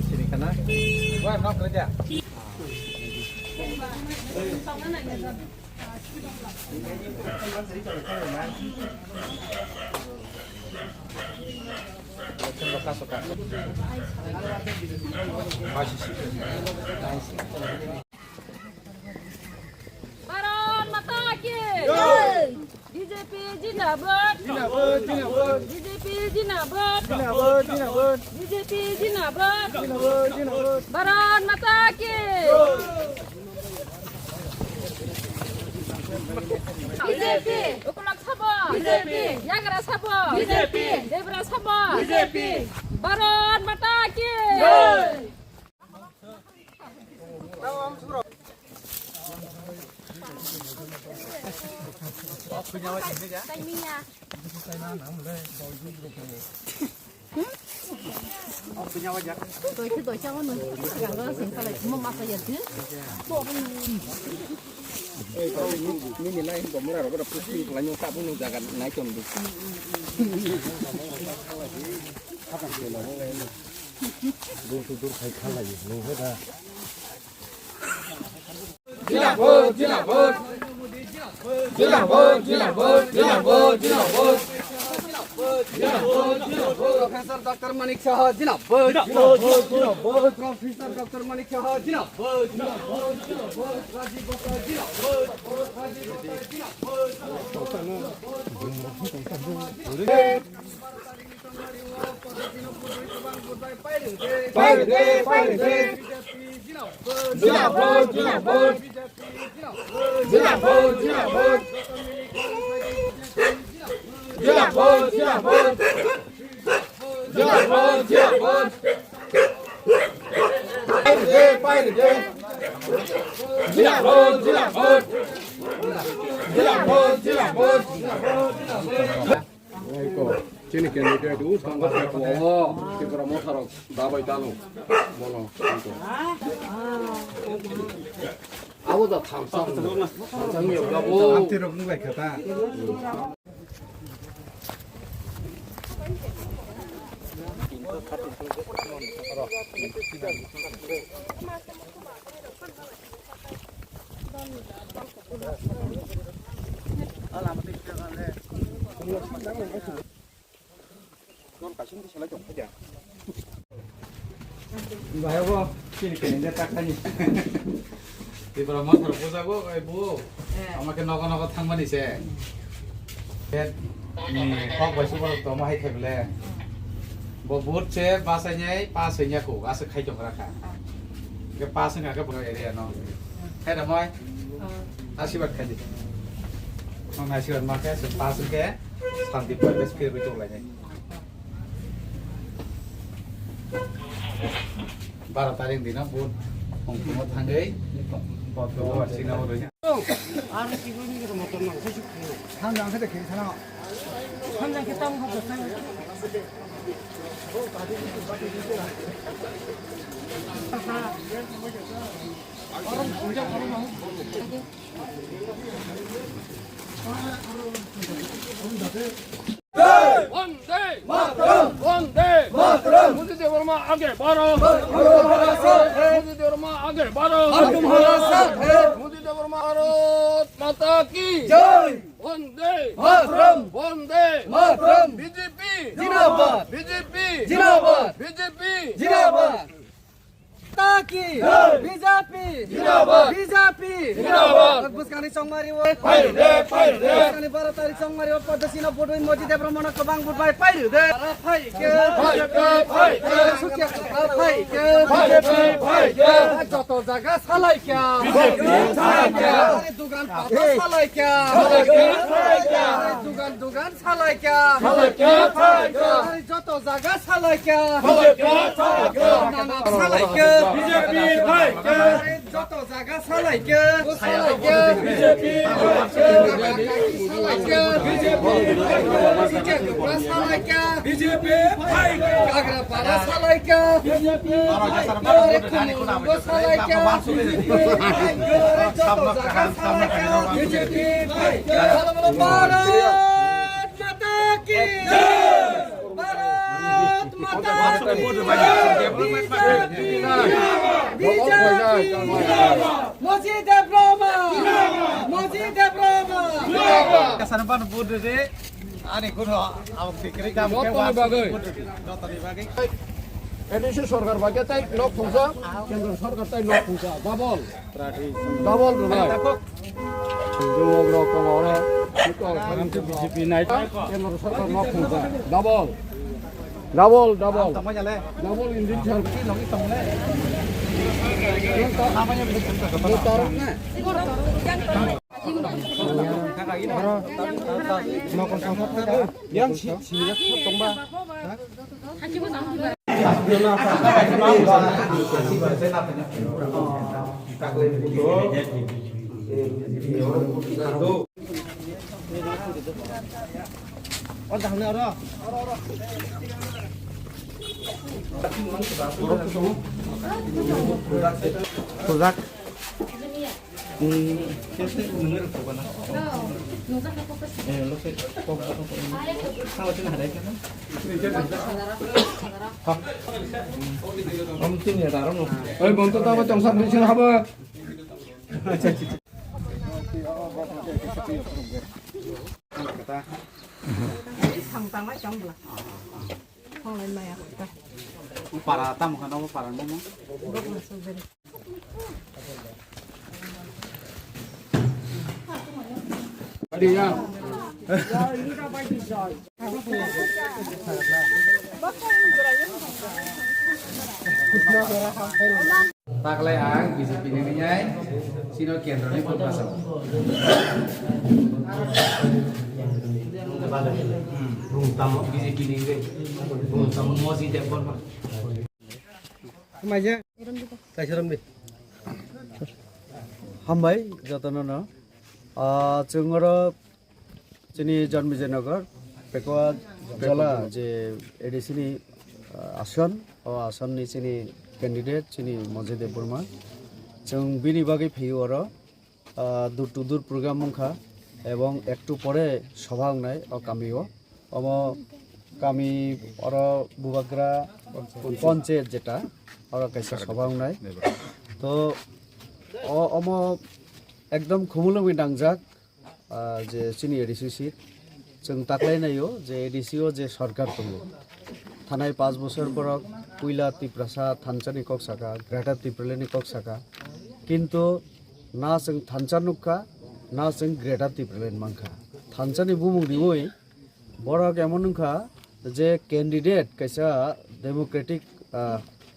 Sini kana. Wah, nok kerja. Baron mata ki. BJP जिंदाबाद जिंदाबाद जिंदाबाद BJP जिंदाबाद जिंदाबाद जिंदाबाद BJP जिंदाबाद जिंदाबाद जिंदाबाद बारान माता की BJP उकलक साबा BJP यागरा साबा BJP देवरा साबा BJP बारान माता की Tôi cho nó càng nó sinh ra lại một mặt là gì bộ ini lain pemerintah pada pusing lanjut tak pun jangan naik jam tu. Jinabot, jinabot, jinabot, jinabot, jinabot, jinabot. Profesor Dr. Manik Shah, jinabot, jinabot, jinabot. Profesor Dr. Manik Shah, jinabot, jinabot, jinabot. Rajiv Gupta, jinabot, Rajiv Gupta, jinabot. Fire day, fire day. Jinabot, jinabot, jinabot, jinabot. Jinabot, jinabot, jinabot, jinabot. Fire day, fire day. Jinabot, jinabot, jinabot, jinabot, jinabot. Sini kene ke du sangga ko ke promo sarok dabai tanu mono itu awu da thamsam thamsam yo gabo amti rok ngai khata ala mati kale con cả chúng sẽ lấy chồng cái gì vậy không sini kene tak tani di Bromo terpusa bu ibu আমাকে নগ নগ থাংবানি সে ni kok baju kalau toma hai khebele bo but che basanya pasanya ko asa khai chong rakha ke pasanga ke bro area no hai da moi asibat khai di on asibat ma ke pas ke santi paribesh phir bi chong lai nai 12 तारिख दिन बुध हंकंग थांगै बदलाव सिनाव रही 아래 기분이 좀 어떤 거 해줄게 한장 해도 괜찮아 한장 했다고 하죠 वंदे मातरम वंदे मातरम मोदी देवरमा आगे बढ़ो मोदी देवरमा आगे बढ़ो तुम्हारा साथ है मोदी देवरमा भारत माता की जय वंदे मातरम वंदे मातरम बीजेपी जिंदाबाद बीजेपी जिंदाबाद बीजेपी जिंदाबाद ताकि बीजेपी जिंदाबाद बीजेपी जिंदाबाद बुस्कानी चंगमारी वो फाइर दे बुस्कानी 12 तारिख चंगमारी वो पदसिना फोटो मोदी देवरमन कबांग बुटबाय फाइर दे फाइ के सुकिया फाइ के बीजेपी फाइर के যত জায়গা সালাইকা দোকান পাতা সালাইকা দোকান দোকান সালাইকা যত জায়গা সালাইকা নানা সালাইকা बीजेपी फाइर के যত জায়গা সালাইকা बीजेपी সালাইকা বিজেপি সালাইকা बीजेपी फाइर के কাগরাপাড়া সালাইকা বিজেপি সালাইকা যত জায়গা সালাইকা বিজেপি ভারত মাতা কি মসজিদে ব্রহ্মা মসজিদে ব্রহ্মা কাসানপান বুদ্ধে আনি কোন আমক দিকরি কাম যতনি বাগै এডিসি সরকার বাকে তাই লক ফুংসা কেন্দ্র সরকার তাই লক ফুংসা ডাবল ডাবল রুলাই জমগ রকম ওরে বিজেপি নাই কেন্দ্র সরকার লক ফুংসা double double double tamanya le double Indian সরকার ki longi tamle to namanya bisa তারক না yang siap tomba oh jangan ada produk कैसे नंगर को बना lo se kalau cina ada kan om tin ya taruh no ওই বন্ধ তো আবার চংসার দিছেন হবে para tam kan om para mo আদিয়া Taklay ang BJP ni nyai sino kendro ni pun pasal. BJP ni ke. Tam mosi depon ma. Kemana? Saya serem deh. Hambai jatana na. Cengoro sini John Vijayanagara. Pekwa jala je edisini ason. Ason ni sini candidate sini Mojide Burma. Jeng bini bagi fiyor. Dur program mungkha. Ebong ektu pore সভা নাই ও কামিও অমো কামি or বুবাগ্রা panchayat যেটা or কাইসা সভা নাই তো অমো একদম খুমুলমি ডাংজাক যে চিনি এডিসি সিট जों তাকলাইনাयो যে এডিসিও যে সরকার দङ থানায় 5 বছর বরক কুইলা তিপ্রাসা থানচানি ককসাকা গ্রেটার তিপ্রেলেনি ককসাকা কিন্তু না जों থানচানুকা ना जों ग्रेटार तिप्रेलेन मांखा थानसानि बुमुंनि वय बरक एमन नंखा जे कैंडिडेट कैसा डेमोक्रेटिक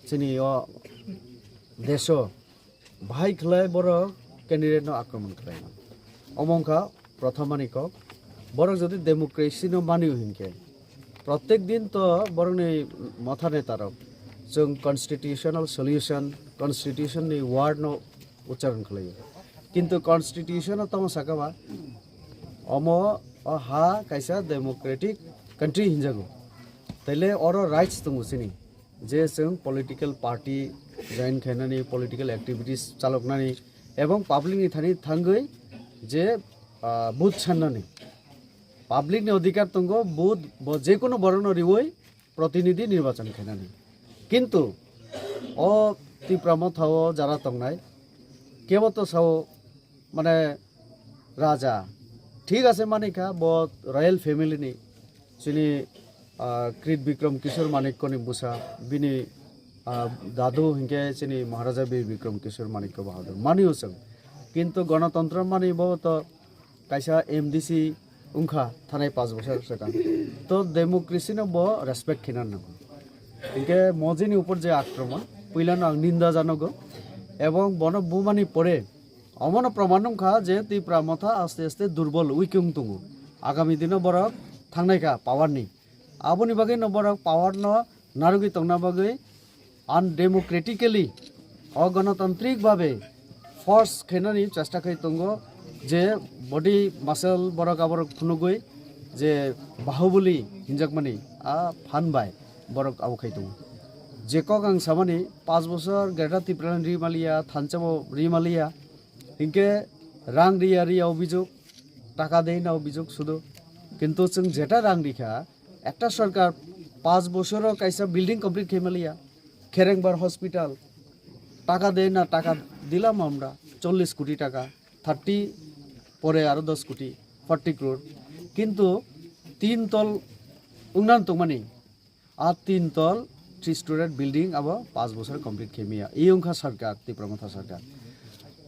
चिनि देशो भाई खलाय बरक कैंडिडेट न आक्रमण खालाय अमंखा प्रथमानि क बरक जदि डेमोक्रेसी न मानियो हिंके प्रत्येक दिन तो बरक नि माथा ने तारक जों कन्स्टिट्यूशनल सल्यूशन कन्स्टिट्यूशन नि वर्ड न उच्चारण खालायो किंतु कॉन्स्टिट्यूशन तम सकावा अमो हा कैसा डेमोक्रेटिक कंट्री हिंजागो तैले और राइट्स दंगसिनी जे जों पॉलिटिकल पार्टी जॉइन खायनानि पॉलिटिकल एक्टिविटीज चालकनानि एवं पब्लिक नि थानि थांगै जे बुथ साननानि पब्लिक नि अधिकार दंगो बुथ जे कोनो बरन रिवै प्रतिनिधि निर्वाचन खायनानि किंतु ओ तिप्रम थाओ जारा तंगनाय केवतो साओ माने राजा ठीक आसे मानिका बहुत रॉयल फैमिली नि चिनी कृत विक्रम किशोर मानिक्यनि बुसा बिनि दादू हिंके चिनी महाराजा वीर विक्रम किशोर मानिक्य बहादुर मानियो जों किंतु गणतंत्र मानिबो तो कैसा एमडीसी उंखा थानाय 5 बोसोर सका तो डेमोक्रेसी न बो रेस्पेक्ट खिनान नगो हिंके मजिनि ऊपर जे आक्रमण पहिला न निंदा जानगो एवं बन बुमानि परे अमन प्रमाण खा जे तिप्रा मथा आस्ते आस्ते दुर्बल उइकिं दङो आगामी दिन बरक थांनायका पावारनि आबोनि बागै न बरक पावार न नारुगि तंना बागै अनडेमोक्रेटिकली अगणतांत्रिक भावे फोर्स खेनानि चेष्टा खै दङो जे बडी मासल बरक आबरक खुनुगै जे बाहुबली हिंजाकमानि फानबाय बरक आव खै दङ जेको गां सामानि 5 बोसोर गेटा तिप्रान रिमालिया थानचाबो रिमालिया इनके रांग रिया अभियोग टाका देय ना अभियोग शुद्ध किंतु जों जेटा रांग रिखा एकटा सरकार 5 বছরও কাইসা বিল্ডিং কমপ্লিট খেমালিয়া খেরেংবার হসপিটাল টাকা দেয় না, টাকা দিলাম আমরা 40 কোটি টাকা, 30 পরে আরও 10 কোটি, 40 crore, কিন্তু 3 তল উন্নয়ন তো মানে আর 3 তল 3 স্টোরের বিল্ডিং আবার 5 বছর কমপ্লিট খেমিয়া এই অংখা সরকার ত্রিপুরা সরকার।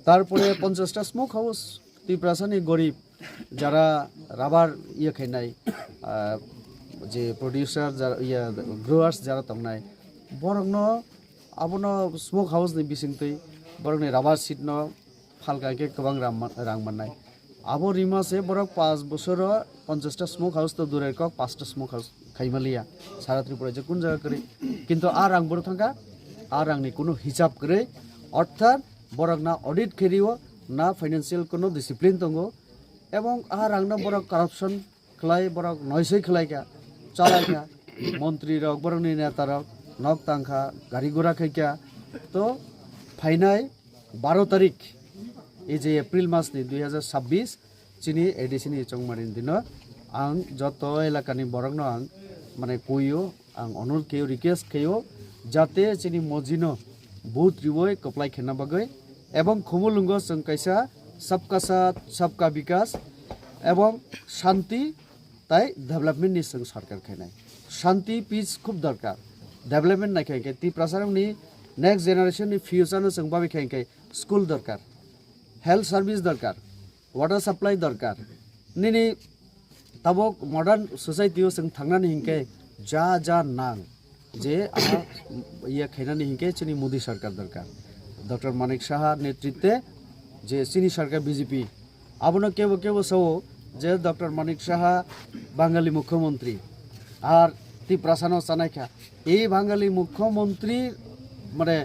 তারপরে 50টা স্মোক হাউস ত্রিপুরাসানি গরিব যারা রাবার খাইনাই যে প্রডিউসার যারা গ্রোয়ার্স যারা তংনাই বরং আবনো স্মোক হাউস ni bisingtui বরং রাবার সিট ন ফালকাকে গোবাং রাং মাননাই আবো রিমাসে বরং 5 বছর 50টা স্মোক হাউস তো দূরের কক 5টা স্মোক হাউস খাইমালিয়া সারা ত্রিপুরা যে কোন জায়গা করে কিন্তু আর রাং বড় থাকা আর রাংনি কোনো হিসাব করে অর্থাৎ বরং না অডিট খেরিও না ফাইন্যান্সিয়াল কোনো ডিসিপ্লিন দঙ্গো এবং আর রাংনা বরং কারাপশন খেলাই বরং নয়সই খেলাইকা চালাইকা মন্ত্রী রক বরং নেতারক নক তাংখা গাড়ি ঘোড়া খাইকা তো ফাইনাই 12 তারিখ এই যে এপ্রিল মাসনি 2026 চিনি এডিসিনি চংমারিন দিন আং যত এলাকানি বরং আং মানে কইও আং অনুরোধ খেয়েও রিকোয়েস্ট খেয়েও যাতে চিনি মজিনো বুথ রিবই কপ্লাই খেনা বাগৈ এবং খুমুলুঙ্গ जों কাইসা सबका साथ सबका विकास এবং শান্তি তাই ডেভেলপমেন্টনি जों সরকার খাইনাই শান্তি পিস খুব দরকার ডেভেলপমেন্ট নাই খাইকে তি প্রসারমনি নেক্সট জেনারেশননি ফিউচারনো जों বাবি খাইকে স্কুল দরকার হেলথ সার্ভিস দরকার ওয়াটার সাপ্লাই দরকার নিনি তাবক মডার্ন সোসাইটিও जों थांनानै हिंके যা যা নাং যে ইয়া খাইনানি হিংকে চিনি মোদি সরকার দরকার ডক্টর মানিক সাহা নেতৃত্বে যে চিনি সরকার বিজেপি আবনো কেউ সৌ যে ডক্টর মানিক সাহা বাঙালি মুখ্যমন্ত্রী আর ত্রিপ্রাসানো চানাইখা এই বাঙালি মুখ্যমন্ত্রী মানে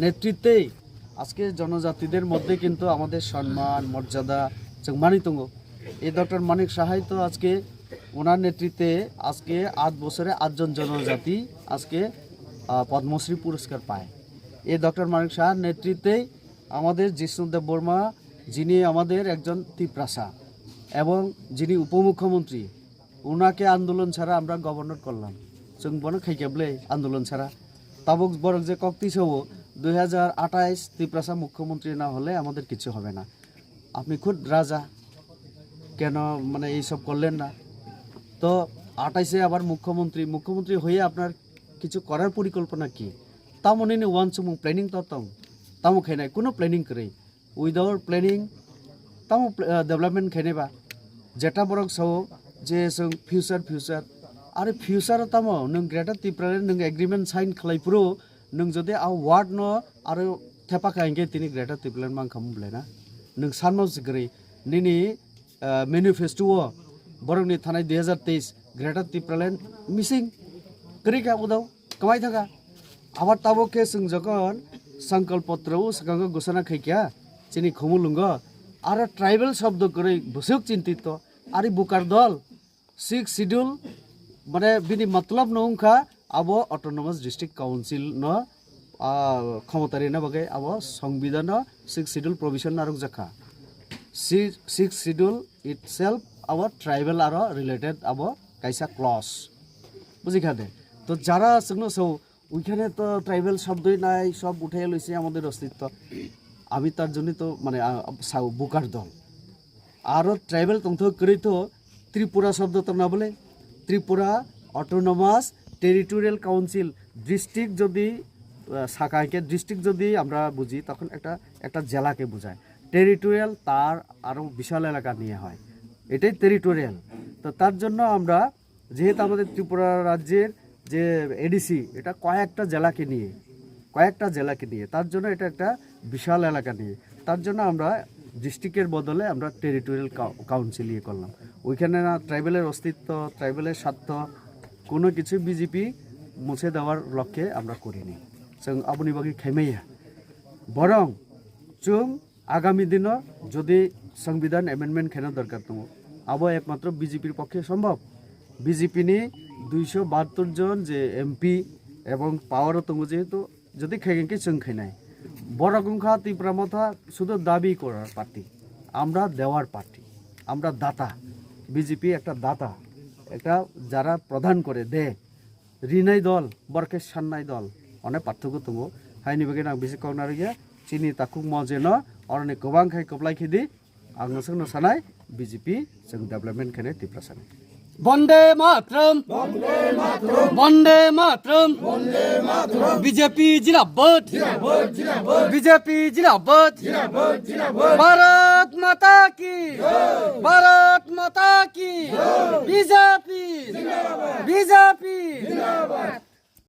নেতৃত্বেই আজকে জনজাতিদের মধ্যে কিন্তু আমাদের সম্মান মর্যাদা মানিতঙ্গ এই ডক্টর মানিক সাহাই তো আজকে ওনার নেতৃত্বে আজকে 8 বছরে 8 জন জনজাতি আজকে পদ্মশ্রী পুরস্কার পায় এই ডক্টর মানিক সাহার নেতৃত্বেই আমাদের জিষ্ণুদেব বর্মা যিনি আমাদের একজন ত্রিপ্রাসা এবং যিনি উপমুখ্যমন্ত্রী ওনাকে আন্দোলন ছাড়া আমরা গভর্নর করলাম जों বনো খাইকেবলে আন্দোলন ছাড়া তাবক বরক যে কক্তি সব 2028 ত্রিপ্রাসা মুখ্যমন্ত্রী না হলে আমাদের কিছু হবে না আপনি খুদ রাজা কেন মানে এই সব করলেন না তো 28-এ আবার মুখ্যমন্ত্রী হয়ে আপনার কিছু করার পরিকল্পনা কি তা মনে নেই ওয়ান সুমুং প্ল্যানিং ততং তামো খাইনাই কোনো প্ল্যানিং করে উইদাউট প্ল্যানিং তামো ডেভেলপমেন্ট খাইনাইবা যেটা বরং সব যে जों ফিউচার आरो फिउचार तामो नों ग्रेटर त्रिपुरा नों एग्रीमेंट साइन खालायफ्रो नों जदि आ वार्ड न आरो थेपा कांगे तिनि ग्रेटर त्रिपुरा मांखा मुबलेना नों सानमाव सिगरै निनि मैनिफेस्टो बरंनि थानाय 2023 ग्रेटर त्रिपुरा मिसिं करिका उदाव कमाय थाका आबार ताबोके जों जगन संकल्प पत्रौ सगांग घोषणा खाइका चिनि खमुलुंग आरो ट्राइबल शब्द करै बसुक चिन्तित आरो बुकार दल 6 शिड्यूल মানে বিনি মতলব নংখা আবো অটোনমাস ডিস্ট্রিক্ট কাউন্সিল ন ক্ষমতারি না বাগে আবো সংবিধান 6 শিডিউল প্রভিশন নারক জাখা 6 শিডিউল ইটসেলফ আবো ট্রাইবেল আর রিলেটেড আবো কাইসা ক্লজ বুঝিখা দে তো যারা সঙ্গে সব ওইখানে তো ট্রাইবেল শব্দই নাই সব উঠে লইছে আমাদের অস্তিত্ব আমি তার জন্য তো মানে বুকার দল আর ট্রাইবেল তন্ত্র করি তো ত্রিপুরা শব্দ তো না বলে Tripura autonomous territorial council district যদি শাখাকে ডিস্ট্রিক্ট যদি আমরা বুঝি তখন একটা জেলাকে বোঝায় টেরিটোরিয়াল তার আরও বিশাল এলাকা নিয়ে হয় এটাই টেরিটোরিয়াল তো তার জন্য আমরা যেহেতু আমাদের ত্রিপুরা রাজ্যের যে এডিসি এটা কয়েকটা জেলাকে নিয়ে তার জন্য এটা একটা বিশাল এলাকা নিয়ে তার জন্য আমরা ডিস্ট্রিক্টের বদলে আমরা টেরিটোরিয়াল কাউন্সিল ইয়ে করলাম ওইখানে না ট্রাইবেলের অস্তিত্ব ট্রাইবেলের স্বার্থ কোনো কিছু বিজেপি মুছে দেওয়ার লক্ষ্যে আমরা করিনি जों आबुनि बागै खायमाया बरं जों आगामी दिन যদি সংবিধান এমেন্ডমেন্ট খাইনা দরকার दङ আবো একমাত্র বিজেপির পক্ষে সম্ভব বিজেপিনি 272 জন যে এমপি এবং পাওয়ারও দङ যেহেতু যদি খাইকে जों খাইনাই বড়গংখা ত্রিপুরামথা শুধু দাবি করার পার্টি আমরা দেওয়ার পার্টি আমরা দাতা বিজেপি একটা দাতা একটা যারা প্রদান করে দেয় রিনাय दल बरके साननाय दल अनेक पार्थक्य दङ हायनि बागै आं बिसि कगनारिया चिनि ताकुक मजेनो अरनि गोबां खाय कबलाय खिदि आं नोंसोरनो सानाय बिजेपि जों डेभलपमेन्ट खेने तिप्रासानाय वन्दे मातरम वन्दे मातरम बीजेपी जिंदाबाद बीजेपी जिंदाबाद भारत माता की बीजेपी बीजेपी